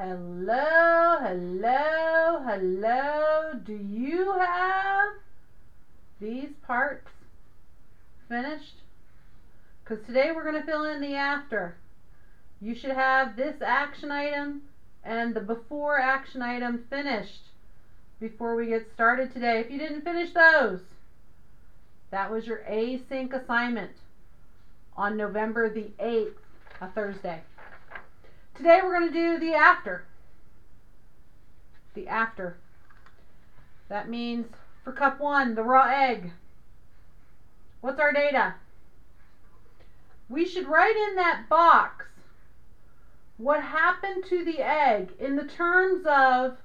Hello, hello, hello. Do you have these parts finished? Because today we're going to fill in the after. You should have this action item and the before action item finished before we get started today. If you didn't finish those, that was your async assignment on November the 8th, a Thursday. Today we're going to do the after. The after. That means for cup 1, the raw egg. What's our data? We should write in that box what happened to the egg in the terms of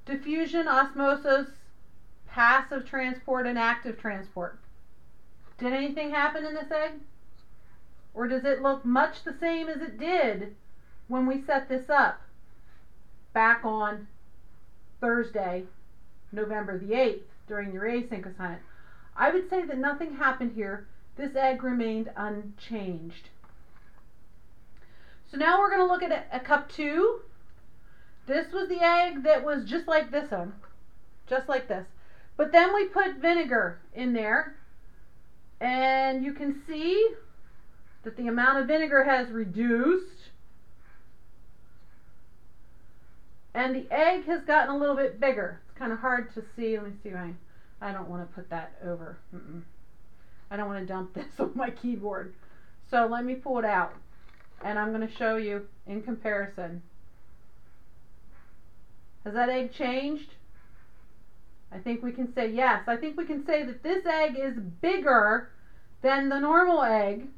diffusion, osmosis, passive transport, and active transport. Did anything happen in this egg? Or does it look much the same as it did when we set this up back on Thursday, November the 8th, during your async assignment? I would say that nothing happened here. This egg remained unchanged. So now we're going to look at a cup 2. This was the egg that was just like this one, just like this. But then we put vinegar in there, and you can see that the amount of vinegar has reduced, and the egg has gotten a little bit bigger. It's kind of hard to see. Let me see. I don't want to put that over. I don't want to dump this on my keyboard. So let me pull it out, and I'm going to show you in comparison. Has that egg changed? I think we can say yes. I think we can say that this egg is bigger than the normal egg.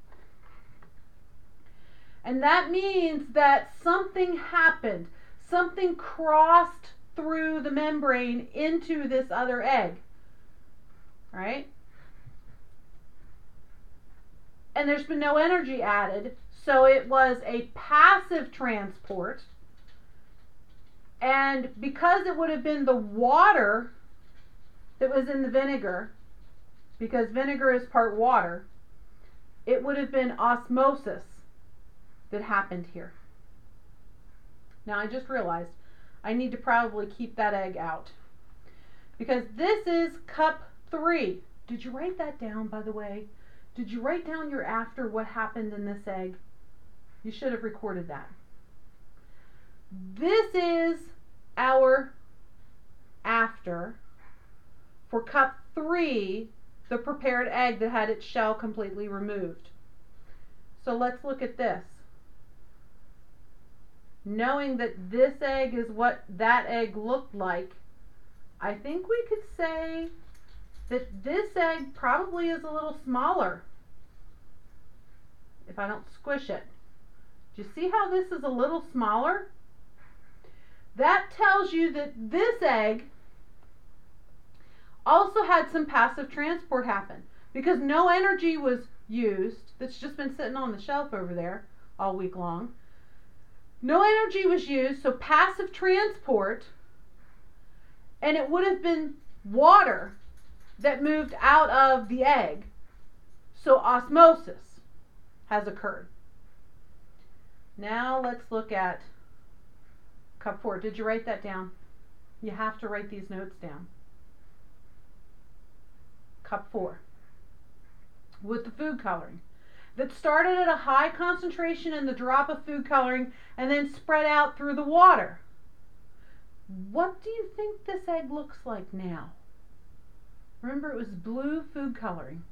And that means that something happened. Something crossed through the membrane into this other egg. Right? And there's been no energy added, so it was a passive transport. And because it would have been the water that was in the vinegar, because vinegar is part water, it would have been osmosis that happened here. Now I just realized I need to probably keep that egg out, because this is cup 3. Did you write that down, by the way? Did you write down your after what happened in this egg? You should have recorded that. This is our after for cup 3, the prepared egg that had its shell completely removed. So let's look at this. Knowing that this egg is what that egg looked like, I think we could say that this egg probably is a little smaller if I don't squish it. Do you see how this is a little smaller? That tells you that this egg also had some passive transport happen, because no energy was used. That's just been sitting on the shelf over there all week long. No energy was used, so passive transport, and it would have been water that moved out of the egg, so osmosis has occurred. Now let's look at cup 4. Did you write that down? You have to write these notes down. Cup 4 with the food coloring that started at a high concentration in the drop of food coloring and then spread out through the water. What do you think this egg looks like now? Remember, it was blue food coloring.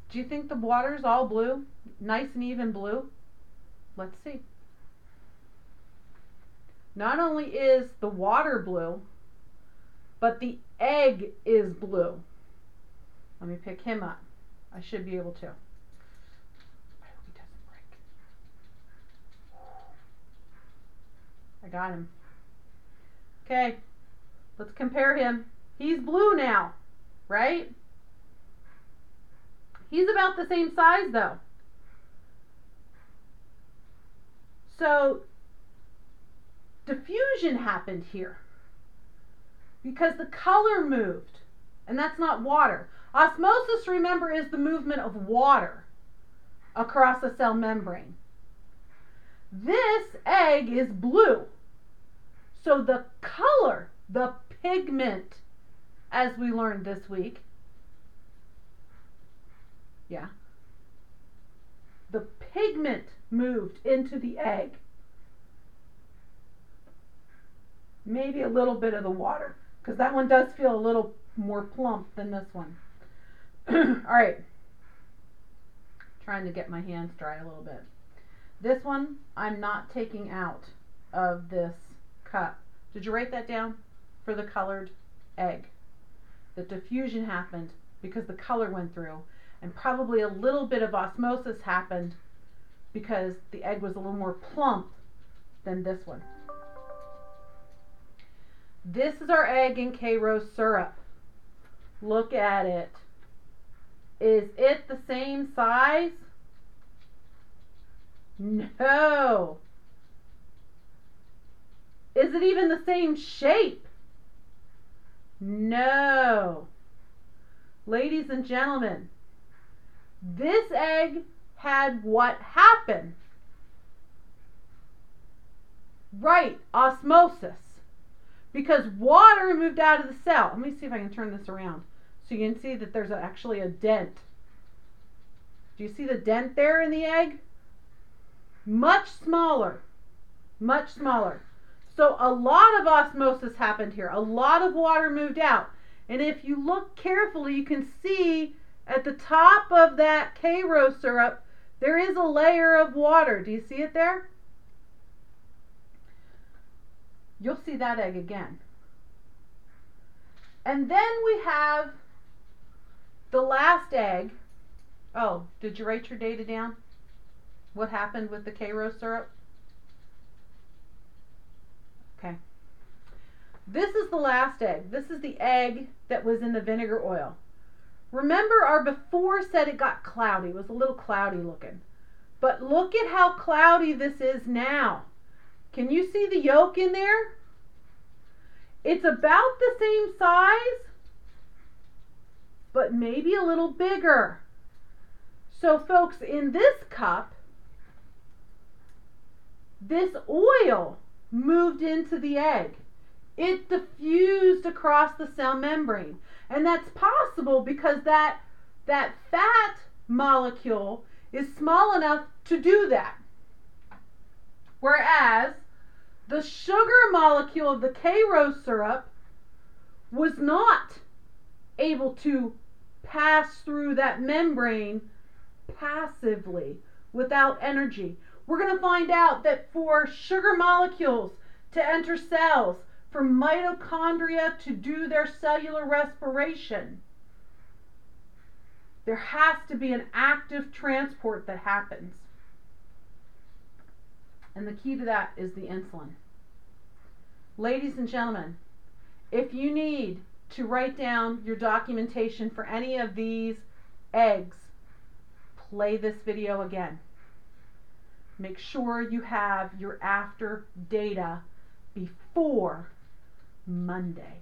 Do you think the water's all blue? Nice and even blue? Let's see. Not only is the water blue, but the egg is blue. Let me pick him up. I should be able to. I hope he doesn't break. I got him. Okay, let's compare him. He's blue now, right? He's about the same size though. So diffusion happened here because the color moved, and that's not water. Osmosis, remember, is the movement of water across a cell membrane. This egg is blue. So the color, the pigment, as we learned this week, the pigment moved into the egg. Maybe a little bit of the water, because that one does feel a little more plump than this one. All right. Trying to get my hands dry a little bit. This one I'm not taking out of this cup. Did you write that down? For the colored egg. The diffusion happened because the color went through, and probably a little bit of osmosis happened because the egg was a little more plump than this one. This is our egg in K-rose syrup. Look at it. Is it the same size? No. Is it even the same shape? No. Ladies and gentlemen, this egg had what happened? Right, osmosis. Because water moved out of the cell. Let me see if I can turn this around so you can see that there's actually a dent. Do you see the dent there in the egg? Much smaller. Much smaller. So a lot of osmosis happened here. A lot of water moved out. And if you look carefully, you can see at the top of that K-rose syrup, there is a layer of water. Do you see it there? You'll see that egg again. And then we have the last egg. Oh, did you write your data down? What happened with the K-rose syrup? Okay. This is the last egg. This is the egg that was in the vinegar oil. Remember, our before said it got cloudy. It was a little cloudy looking. But look at how cloudy this is now. Can you see the yolk in there? It's about the same size, but maybe a little bigger. So folks, in this cup, this oil moved into the egg. It diffused across the cell membrane. And that's possible because that fat molecule is small enough to do that. Whereas the sugar molecule of the K-rose syrup was not able to pass through that membrane passively without energy. We're going to find out that for sugar molecules to enter cells, for mitochondria to do their cellular respiration, there has to be an active transport that happens. And the key to that is the insulin. Ladies and gentlemen, if you need to write down your documentation for any of these eggs, play this video again. Make sure you have your after data before Monday.